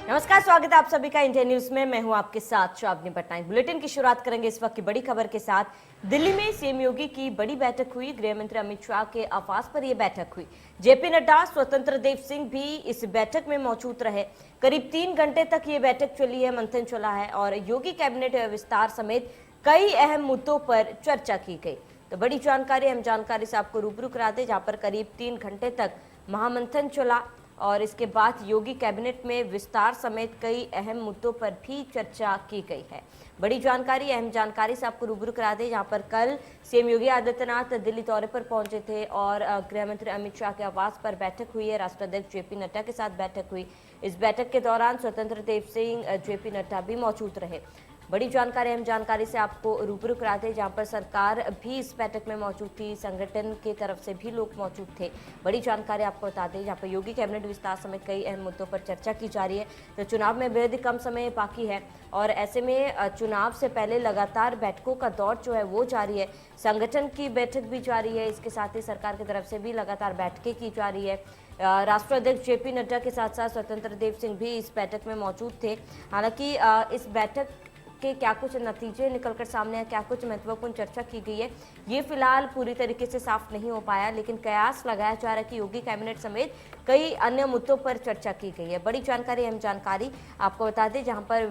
नमस्कार, स्वागत है आप सभी का इंडिया न्यूज में। मैं हूं आपके साथ श्रावणी पटनायक। बुलेटिन की शुरुआत करेंगे इस वक्त की बड़ी खबर के साथ। दिल्ली में सीएम योगी की बड़ी बैठक हुई। गृह मंत्री अमित शाह के आवास पर यह बैठक हुई। जेपी नड्डा, स्वतंत्र देव सिंह भी इस बैठक में मौजूद रहे। करीब 3 घंटे तक ये बैठक चली है, मंथन चला है और योगी कैबिनेट विस्तार समेत कई अहम मुद्दों पर चर्चा की गई। तो बड़ी जानकारी, अहम जानकारी से आपको रूबरू करा दे, जहां पर करीब 3 घंटे तक महामंथन चला और इसके बाद योगी कैबिनेट में विस्तार समेत कई अहम मुद्दों पर भी चर्चा की गई है। बड़ी जानकारी, अहम जानकारी से आपको रूबरू करा दें, जहां पर कल सीएम योगी आदित्यनाथ दिल्ली दौरे पर पहुंचे थे और गृह मंत्री अमित शाह के आवास पर बैठक हुई है। राष्ट्राध्यक्ष जेपी नड्डा के साथ बैठक हुई। इस बैठक के दौरान स्वतंत्र देव सिंह, जेपी नड्डा भी मौजूद रहे। बड़ी जानकारी, अहम जानकारी से आपको रूबरू कराते, जहां पर सरकार भी इस बैठक में मौजूद थी, संगठन की तरफ से भी लोग मौजूद थे। बड़ी जानकारी आपको बता दें, जहां पर योगी कैबिनेट विस्तार समेत कई अहम मुद्दों पर चर्चा की जा रही है। तो चुनाव में बेहद कम समय बाकी है और ऐसे में चुनाव से पहले लगातार बैठकों का दौर जो है वो जारी है। संगठन की बैठक भी जारी है, इसके साथ ही सरकार की तरफ से भी लगातार बैठकें की जा रही है। राष्ट्राध्यक्ष जेपी नड्डा के साथ साथ स्वतंत्र देव सिंह भी इस बैठक में मौजूद थे। हालांकि इस बैठक के क्या कुछ नतीजे निकलकर सामने आए, क्या कुछ महत्वपूर्ण चर्चा की गई है, ये फिलहाल पूरी तरीके से साफ नहीं हो पाया, लेकिन कयास लगाया जा रहा है कि योगी कैबिनेट समेत कई अन्य मुद्दों पर चर्चा की गई है। बड़ी जानकारी, अहम जानकारी आपको बता दें, जहां पर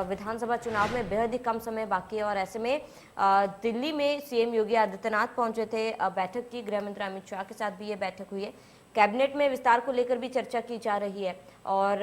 विधानसभा चुनाव में बेहद ही कम समय बाकी है और ऐसे में दिल्ली में सीएम योगी आदित्यनाथ पहुंचे थे, बैठक की। गृह मंत्री अमित शाह के साथ भी ये बैठक हुई है। कैबिनेट में विस्तार को लेकर भी चर्चा की जा रही है और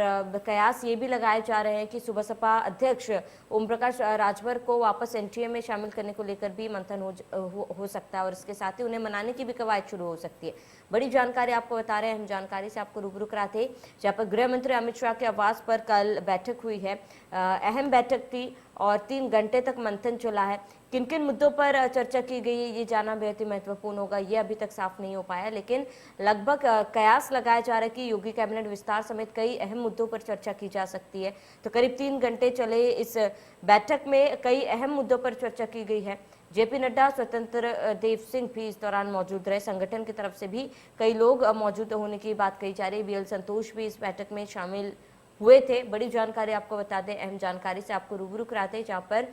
कयास ये भी लगाए जा रहे हैं कि सुबह सपा अध्यक्ष ओम प्रकाश राजभर को वापस एनडीए में शामिल करने को लेकर भी मंथन हो सकता है और इसके साथ ही उन्हें मनाने की भी कवायद शुरू हो सकती है। बड़ी जानकारी आपको बता रहे हैं, हम जानकारी से आपको रूबरू कराते, जहाँ पर गृह मंत्री अमित शाह के आवास पर कल बैठक हुई है। अहम बैठक थी और 3 घंटे तक मंथन चला है। किन किन मुद्दों पर चर्चा की गई है, ये जानना बेहद ही महत्वपूर्ण होगा। ये अभी तक साफ नहीं हो पाया, लेकिन लगभग कयास लगाया जा रहा है कि योगी कैबिनेट विस्तार समेत कई अहम मुद्दों पर चर्चा की जा सकती है। तो करीब 3 घंटे चले इस बैठक में कई अहम मुद्दों पर चर्चा की गई है। जेपी नड्डा, स्वतंत्र देव सिंह भी इस दौरान मौजूद रहे। संगठन की तरफ से भी कई लोग मौजूद होने की बात कही जा रही है। बीएल संतोष भी इस बैठक में शामिल हुए थे। बड़ी जानकारी आपको बता दें, अहम जानकारी से आपको रूबरू कराते हैं, जहां पर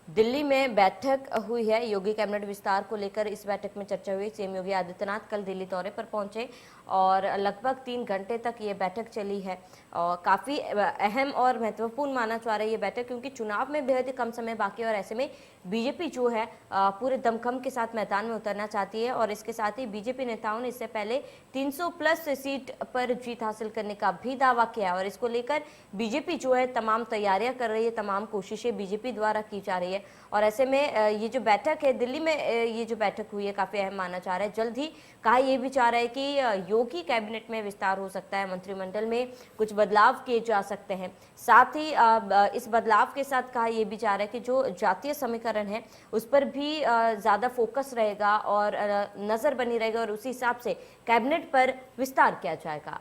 दिल्ली में बैठक हुई है योगी कैबिनेट विस्तार को लेकर। इस बैठक में चर्चा हुई। सीएम योगी आदित्यनाथ कल दिल्ली दौरे पर पहुंचे और लगभग 3 घंटे तक ये बैठक चली है और काफ़ी अहम और महत्वपूर्ण माना जा रहा है ये बैठक, क्योंकि चुनाव में बेहद ही कम समय बाकी है और ऐसे में बीजेपी जो है पूरे दमखम के साथ मैदान में उतरना चाहती है और इसके साथ ही बीजेपी नेताओं ने इससे पहले 300 प्लस सीट पर जीत हासिल करने का भी दावा किया और इसको लेकर बीजेपी जो है तमाम तैयारियां कर रही है, तमाम कोशिशें बीजेपी द्वारा की जा रही है और ऐसे में ये जो बैठक है दिल्ली में, ये जो बैठक हुई है काफी अहम माना जा रहा है। जल्द ही कहा यह भी जा रहा है कि योगी कैबिनेट में विस्तार हो सकता है, मंत्रिमंडल में कुछ बदलाव किए जा सकते हैं। साथ ही इस बदलाव के साथ कहा यह भी जा रहा है कि जो जातीय समीकरण है उस पर भी ज्यादा फोकस रहेगा और नजर बनी रहेगी और उसी हिसाब से कैबिनेट पर विस्तार किया जाएगा।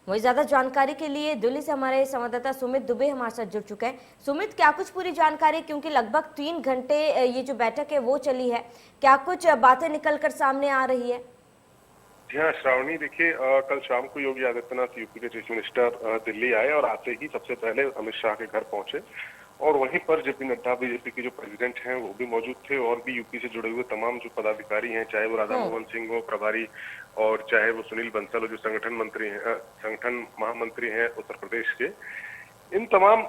वही ज्यादा जानकारी के लिए दिल्ली से हमारे संवाददाता सुमित दुबे हमारे साथ जुड़ चुके हैं। सुमित, क्या कुछ पूरी जानकारी, क्योंकि लगभग 3 घंटे ये जो बैठक है वो चली है, क्या कुछ बातें निकलकर सामने आ रही है? जी हाँ श्रावणी, देखिए कल शाम को योगी आदित्यनाथ यूपी के चीफ मिनिस्टर दिल्ली आए और आते ही सबसे पहले अमित शाह के घर पहुंचे और वहीं पर जेपी नड्डा बीजेपी के जो प्रेसिडेंट हैं वो भी मौजूद थे और भी यूपी से जुड़े हुए तमाम जो पदाधिकारी हैं, चाहे वो राधा मोहन सिंह हो प्रभारी और चाहे वो सुनील बंसल हो जो संगठन मंत्री हैं, संगठन महामंत्री हैं उत्तर प्रदेश के, इन तमाम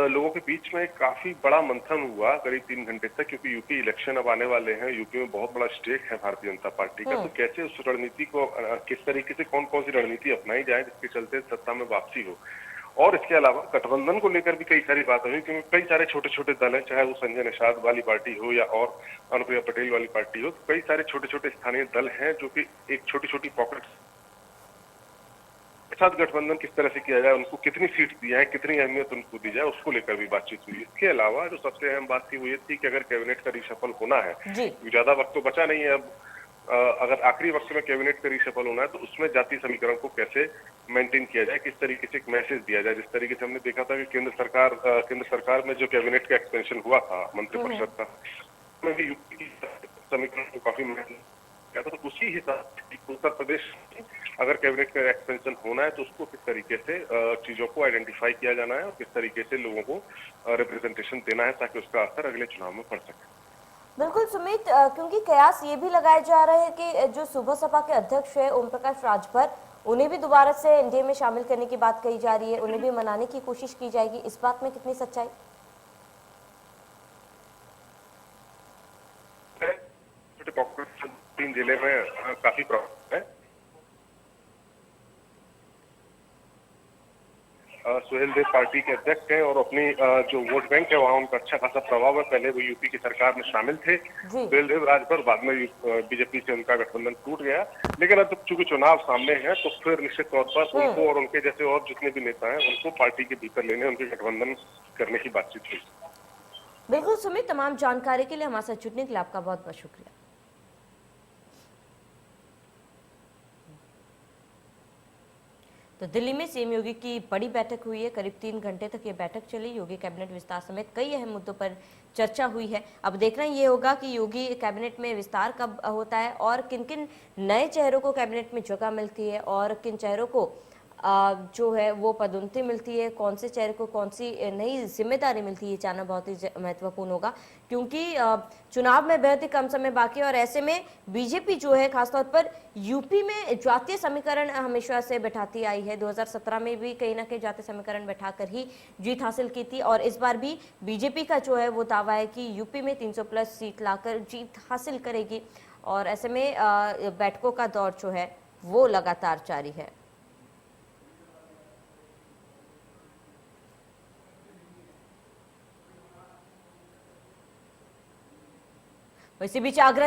लोगों के बीच में काफी बड़ा मंथन हुआ करीब 3 घंटे तक, क्योंकि यूपी इलेक्शन अब आने वाले हैं। यूपी में बहुत बड़ा स्टेक है भारतीय जनता पार्टी का, तो कैसे उस रणनीति को किस तरीके से कौन कौन सी रणनीति अपनाई जाए जिसके चलते सत्ता में वापसी हो। और इसके अलावा गठबंधन को लेकर भी कई सारी बातें हुई, क्योंकि कई सारे छोटे छोटे दल हैं, चाहे वो संजय निषाद वाली पार्टी हो या और अनुप्रिया पटेल वाली पार्टी हो, तो कई सारे छोटे छोटे स्थानीय दल हैं जो कि एक छोटी छोटी पॉकेट साथ गठबंधन किस तरह से किया जाए, उनको कितनी सीट दी जाए, कितनी अहमियत उनको दी जाए, उसको लेकर भी बातचीत हुई। इसके अलावा जो सबसे अहम बात थी वो ये थी कि अगर कैबिनेट का रिशफल होना है, ज्यादा वक्त तो बचा नहीं है अब, अगर आखिरी वक्त में कैबिनेट का रिशफल होना है तो उसमें जातीय समीकरण को कैसे मेंटेन किया जाए, किस तरीके से एक मैसेज दिया जाए। जिस तरीके से हमने देखा था कि केंद्र सरकार में जो कैबिनेट का एक्सपेंशन हुआ था मंत्रिपरिषद का, उसमें भी यूपी की समीकरण को काफी गया था, तो उसी हिसाब से उत्तर प्रदेश में अगर कैबिनेट का एक्सपेंशन होना है तो उसको किस तरीके से चीजों को आइडेंटिफाई किया जाना है और किस तरीके से लोगों को रिप्रेजेंटेशन देना है ताकि उसका असर अगले चुनाव में पड़ सके। बिल्कुल सुमित, क्योंकि कयास ये भी लगाए जा रहे हैं कि जो सुबह सपा के अध्यक्ष है ओम प्रकाश राजभर, उन्हें भी दोबारा से एनडीए में शामिल करने की बात कही जा रही है, उन्हें भी मनाने की कोशिश की जाएगी। इस बात में कितनी सच्चाई? छोटे पॉकेट 3 जिले में काफी प्रॉब्लम है। सुहेल देव पार्टी के अध्यक्ष हैं और अपनी जो वोट बैंक है वहाँ उनका अच्छा खासा प्रभाव है। पहले वो यूपी की सरकार में शामिल थे सुहेल देव राजभर, बाद में बीजेपी से उनका गठबंधन टूट गया। लेकिन अब चूंकि चुनाव सामने है तो फिर निश्चित तौर पर उनको और उनके जैसे और जितने भी नेता हैं उनको पार्टी के भीतर लेने, उनके गठबंधन करने की बातचीत हुई। बिल्कुल सुमित, तमाम जानकारी के लिए हमारे साथ जुड़ने के लिए आपका बहुत बहुत शुक्रिया। तो दिल्ली में सीएम योगी की बड़ी बैठक हुई है। करीब 3 घंटे तक ये बैठक चली। योगी कैबिनेट विस्तार समेत कई अहम मुद्दों पर चर्चा हुई है। अब देखना ये होगा कि योगी कैबिनेट में विस्तार कब होता है और किन किन नए चेहरों को कैबिनेट में जगह मिलती है और किन चेहरों को जो है वो पदोन्नति मिलती है, कौन से चेहरे को कौन सी नई जिम्मेदारी मिलती है, ये जानना बहुत ही महत्वपूर्ण होगा। क्योंकि चुनाव में बेहद ही कम समय बाकी है और ऐसे में बीजेपी जो है खासतौर पर यूपी में जातीय समीकरण हमेशा से बैठाती आई है। 2017 में भी कहीं ना कहीं जातीय समीकरण बैठाकर ही जीत हासिल की थी और इस बार भी बीजेपी का जो है वो दावा है कि यूपी में 300 प्लस सीट लाकर जीत हासिल करेगी और ऐसे में बैठकों का दौर जो है वो लगातार जारी है। इसी बीच आगरा